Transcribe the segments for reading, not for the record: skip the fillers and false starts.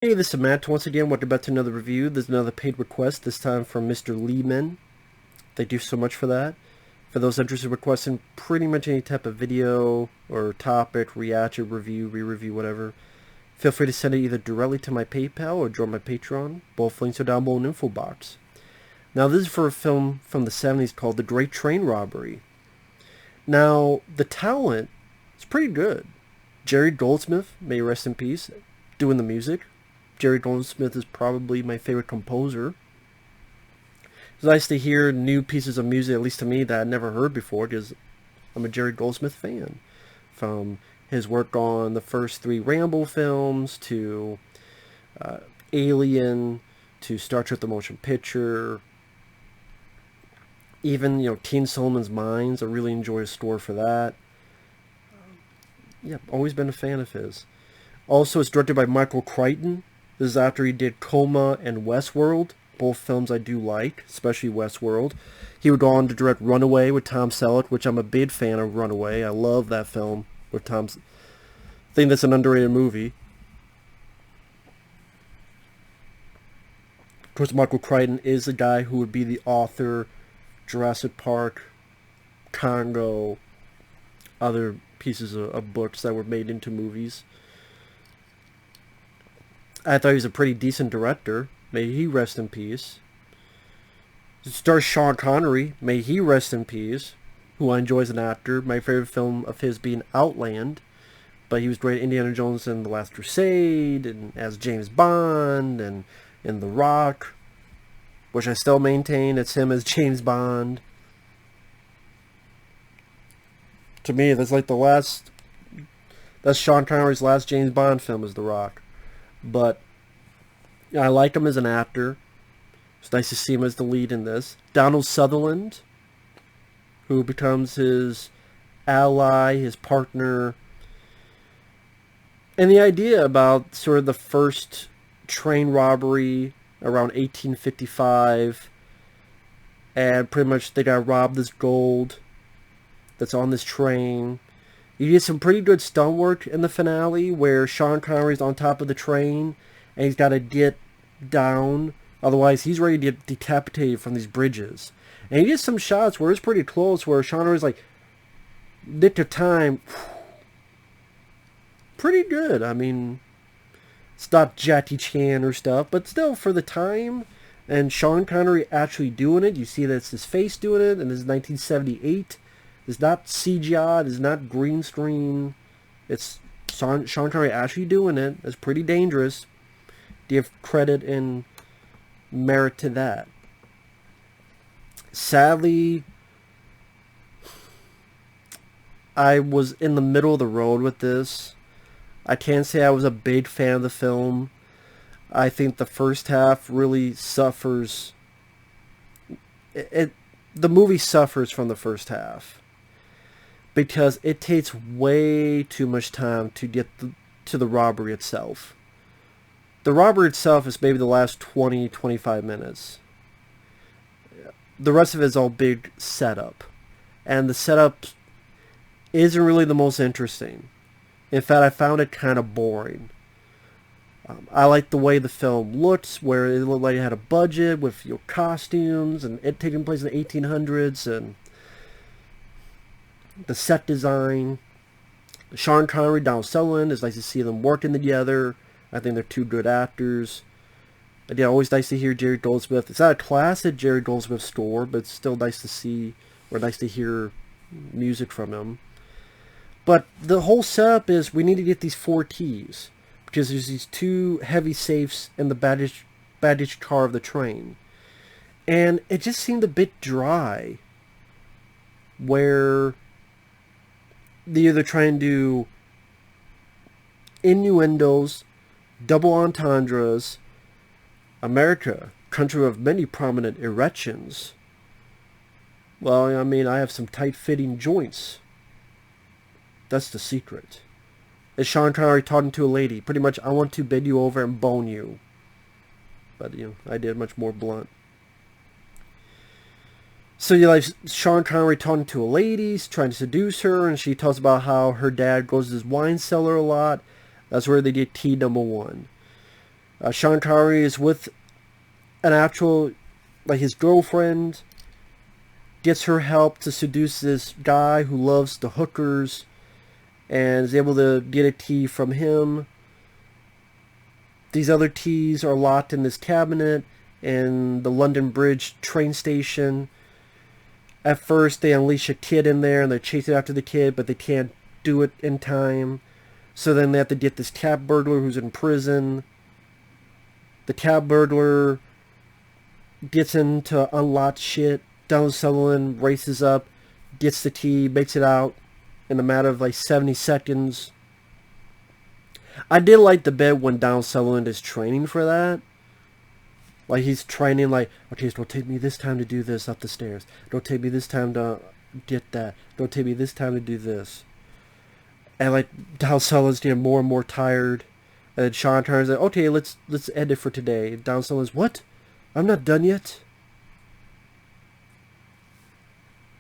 Hey, this is Matt. Once again, welcome back to another review. There's another paid request, this time from Mr. Leeman. Thank you so much for that. For those interested in requesting pretty much any type of video or topic, reaction, review, re-review, whatever, feel free to send it either directly to my PayPal or join my Patreon. Both links are down below in the info box. Now, this is for a film from the 70s called The Great Train Robbery. Now, the talent is pretty good. Jerry Goldsmith, may he rest in peace, doing the music. Jerry Goldsmith is probably my favorite composer. It's nice to hear new pieces of music, at least to me, that I'd never heard before, because I'm a Jerry Goldsmith fan. From his work on the first three Rambo films, to Alien, to Star Trek the Motion Picture, even, Teen Solomon's Mines. I really enjoy his score for that. Yeah, always been a fan of his. Also, it's directed by Michael Crichton. This is after he did Coma and Westworld, both films I do like, especially Westworld. He would go on to direct Runaway with Tom Selleck, which I'm a big fan of Runaway. I love that film with Tom. I think that's an underrated movie. Of course, Michael Crichton is the guy who would be the author, Jurassic Park, Congo, other pieces of books that were made into movies. I thought he was a pretty decent director. May he rest in peace. It stars Sean Connery. May he rest in peace. Who I enjoy as an actor. My favorite film of his being Outland. But he was great Indiana Jones in The Last Crusade, and as James Bond, and in The Rock, which I still maintain it's him as James Bond. To me, that's like that's Sean Connery's last James Bond film, is The Rock. But I like him as an actor. It's nice to see him as the lead in this. Donald Sutherland, who becomes his ally, his partner. And the idea about sort of the first train robbery around 1855. And pretty much they got robbed this gold that's on this train. You get some pretty good stunt work in the finale where Sean Connery's on top of the train and he's got to get down. Otherwise, he's ready to get decapitated from these bridges. And he gets some shots where it's pretty close, where Sean Connery's like, nick of time. Pretty good. I mean, it's not Jackie Chan or stuff, but still, for the time, and Sean Connery actually doing it, you see that it's his face doing it, and this is 1978. It's not CGI. It's not green screen. It's Sean Connery actually doing it. It's pretty dangerous. Give credit and merit to that. Sadly, I was in the middle of the road with this. I can't say I was a big fan of the film. I think the first half really suffers. The movie suffers from the first half, because it takes way too much time to get to the robbery itself. The robbery itself is maybe the last 20-25 minutes. The rest of it is all big setup. And the setup isn't really the most interesting. In fact, I found it kind of boring. I like the way the film looks, where it looked like it had a budget with costumes, and it taking place in the 1800s, and the set design. Sean Connery, Donald Sutherland, it's nice to see them working together. I think they're two good actors. Again, always nice to hear Jerry Goldsmith. It's not a classic Jerry Goldsmith score, but it's still nice to see, or nice to hear music from him. But the whole setup is we need to get these 4 keys, because there's these 2 heavy safes in the baggage car of the train. And it just seemed a bit dry, where they either try and do innuendos, double entendres. America, country of many prominent erections. Well, I mean, I have some tight-fitting joints. That's the secret. It's Sean Connery talking to a lady. Pretty much, I want to bend you over and bone you. But, I did much more blunt. So you like Sean Connery talking to a lady, trying to seduce her, and she talks about how her dad goes to his wine cellar a lot. That's where they get key number 1. Sean Connery is with an actual, like his girlfriend, gets her help to seduce this guy who loves the hookers, and is able to get a tea from him. These other teas are locked in this cabinet in the London Bridge train station. At first, they unleash a kid in there, and they're chasing after the kid, but they can't do it in time. So then they have to get this cab burglar who's in prison. The cab burglar gets in to unlock shit. Donald Sutherland races up, gets the key, makes it out in a matter of like 70 seconds. I did like the bit when Donald Sutherland is training for that. Like he's training like, okay, so it'll take me this time to do this up the stairs. It'll take me this time to get that. It'll take me this time to do this. And like Donald Sutherland's getting more and more tired. And Sean turns like, okay, let's end it for today. And Donald Sutherland's, what? I'm not done yet.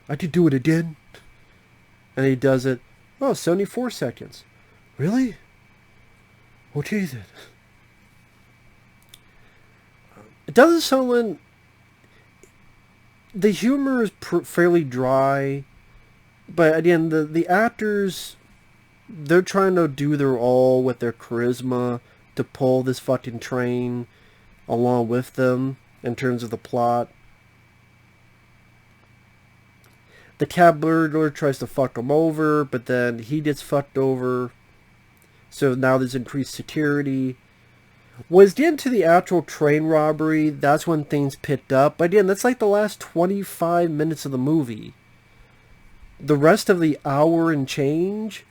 I could do it again. And he does it. Oh, 74 seconds. Really? Okay then. Donald Sutherland, the humor is fairly dry. But again, the actors, they're trying to do their all with their charisma to pull this fucking train along with them in terms of the plot. The cab burglar tries to fuck him over, but then he gets fucked over. So now there's increased security. Was into the actual train robbery, that's when things picked up. But again, that's like the last 25 minutes of the movie. The rest of the hour and change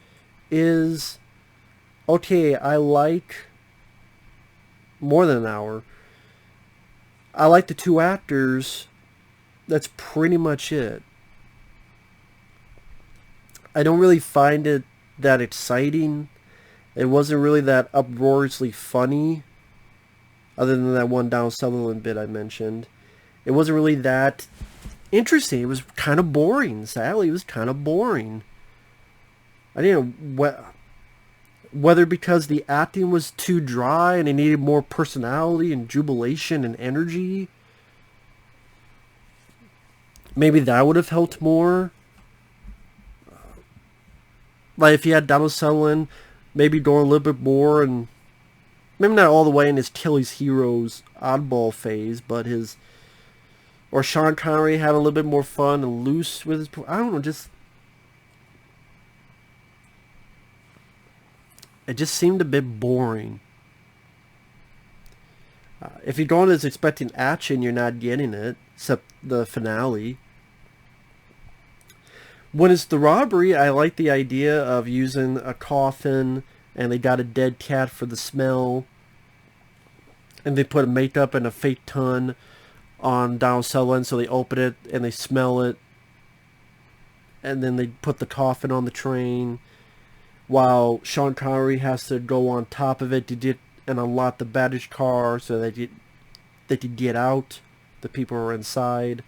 is, okay, I like, more than an hour, I like the two actors. That's pretty much it. I don't really find it that exciting. It wasn't really that uproariously funny, other than that one Donald Sutherland bit I mentioned. It wasn't really that interesting. It was kind of boring. Sadly, it was kind of boring. I didn't know whether because the acting was too dry and it needed more personality and jubilation and energy. Maybe that would have helped more. Like if you had Donald Sutherland maybe going a little bit more, and maybe not all the way in his Achilles Heroes oddball phase, but his, or Sean Connery had a little bit more fun and loose with his, I don't know, just, it just seemed a bit boring. If you're going as expecting action, you're not getting it, except the finale. When it's the robbery, I like the idea of using a coffin, and they got a dead cat for the smell, and they put makeup and a fake ton on Donald Sutherland, so they open it and they smell it, and then they put the coffin on the train, while Sean Connery has to go on top of it to get and unlock the baggage car so that they could get out. The people are inside.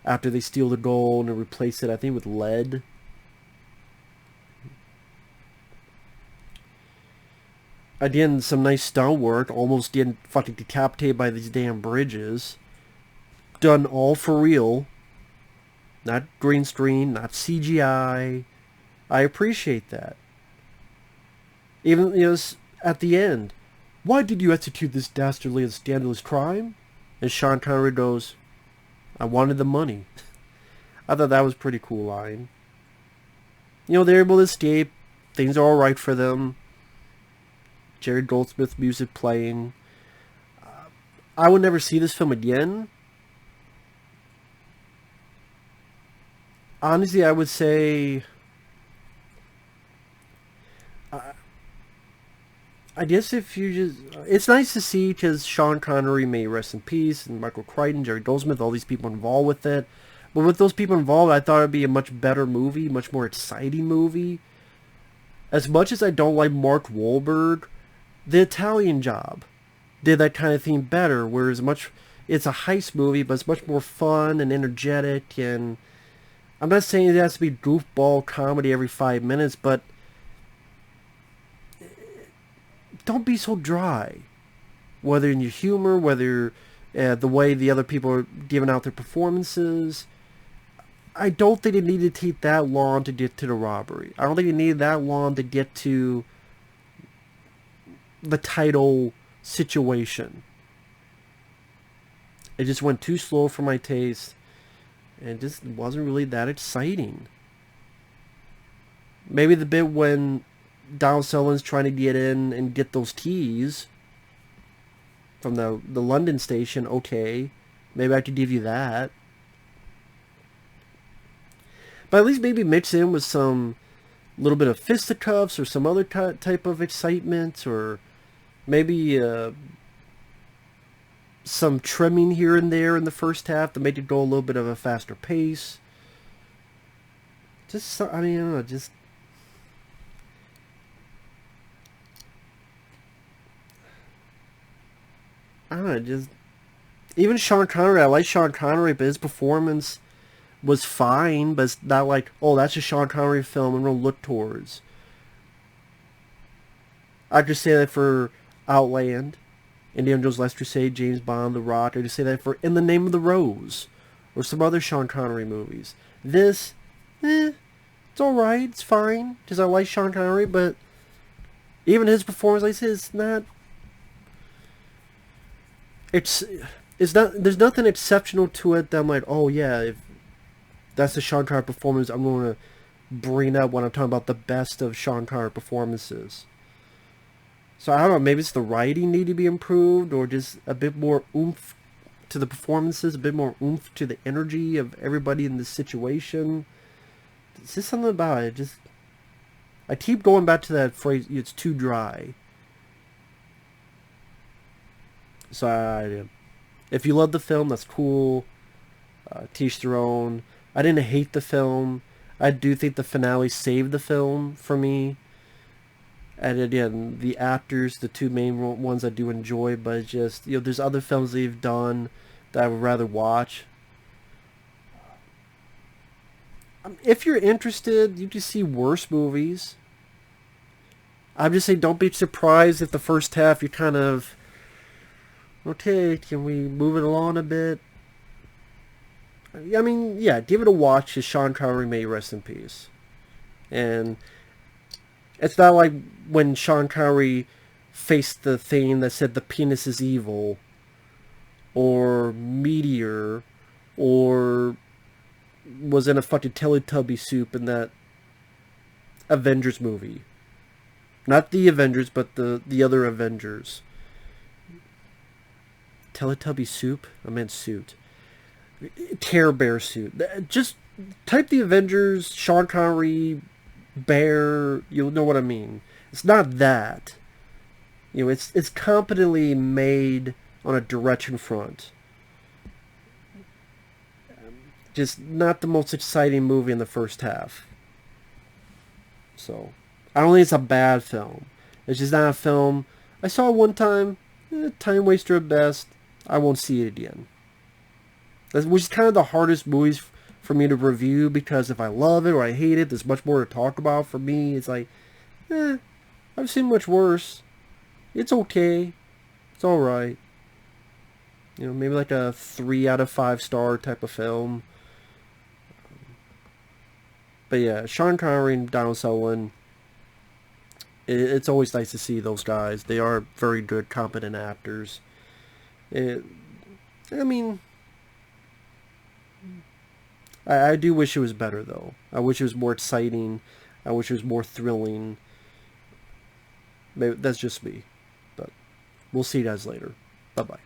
After they steal the gold and replace it, I think, with lead. Again, some nice stunt work. Almost getting fucking decapitated by these damn bridges. Done all for real. Not green screen, not CGI. I appreciate that. Even, you know, at the end, why did you execute this dastardly and scandalous crime? And Sean Connery goes, I wanted the money. I thought that was a pretty cool line. You know, they're able to escape. Things are alright for them. Jerry Goldsmith music playing. I would never see this film again. Honestly, I would say, I guess if you just, it's nice to see, because Sean Connery, may rest in peace, and Michael Crichton, Jerry Goldsmith, all these people involved with it. But with those people involved, I thought it'd be a much better movie, much more exciting movie. As much as I don't like Mark Wahlberg, The Italian Job did that kind of thing better, whereas it's a heist movie, but it's much more fun and energetic, and I'm not saying it has to be goofball comedy every 5 minutes, but don't be so dry. whether in your humor, whether the way the other people are giving out their performances. I don't think it needed to take that long to get to the robbery. I don't think it needed that long to get to the title situation. It just went too slow for my taste, and it just wasn't really that exciting. Maybe the bit when Donald Sutherland's trying to get in and get those keys from the London station, okay. Maybe I could give you that. But at least maybe mix in with some little bit of fisticuffs or some other type of excitement, or maybe some trimming here and there in the first half to make it go a little bit of a faster pace. Just, I mean, I don't know, just... I don't know, just... Even Sean Connery, I like Sean Connery, but his performance was fine, but it's not like, oh, that's a Sean Connery film I'm going to look towards. I could say that for Outland, Indiana Jones Last Crusade, James Bond, The Rock. I could say that for In the Name of the Rose, or some other Sean Connery movies. This, it's alright, it's fine, because I like Sean Connery, but even his performance, like I said, it's not... It's not, there's nothing exceptional to it that I'm like, oh yeah, if that's the Sean Connery performance I'm going to bring up when I'm talking about the best of Sean Connery performances. So I don't know, maybe it's the writing need to be improved, or just a bit more oomph to the performances, a bit more oomph to the energy of everybody in this situation. It's just something about it. Just, I keep going back to that phrase, it's too dry. So if you love the film, that's cool. Teach their own. I didn't hate the film. I do think the finale saved the film for me. And again, the actors, the two main ones I do enjoy, but it's just, you know, there's other films they've done that I would rather watch. If you're interested, you can see worse movies. I'm just saying, don't be surprised if the first half you're kind of, okay, can we move it along a bit? I mean, yeah, give it a watch, as Sean Connery may rest in peace. And it's not like when Sean Connery faced the thing that said the penis is evil, or Meteor, or was in a fucking Teletubby soup in that Avengers movie. Not the Avengers, but the other Avengers. Teletubby soup? I meant suit. Care Bear suit. Just type the Avengers, Sean Connery, Bear, you'll know what I mean. It's not that. You know, it's competently made on a direction front. Just not the most exciting movie in the first half. So, I don't think it's a bad film. It's just not a film I saw one time, time waster at best. I won't see it again. Which is kind of the hardest movies for me to review, because if I love it or I hate it, there's much more to talk about for me. It's like, I've seen much worse. It's okay. It's alright. You know, maybe like a 3 out of 5 star type of film. But yeah, Sean Connery and Donald Sutherland, it's always nice to see those guys. They are very good, competent actors. I mean, I do wish it was better, though. I wish it was more exciting. I wish it was more thrilling. Maybe that's just me. But we'll see you guys later. Bye-bye.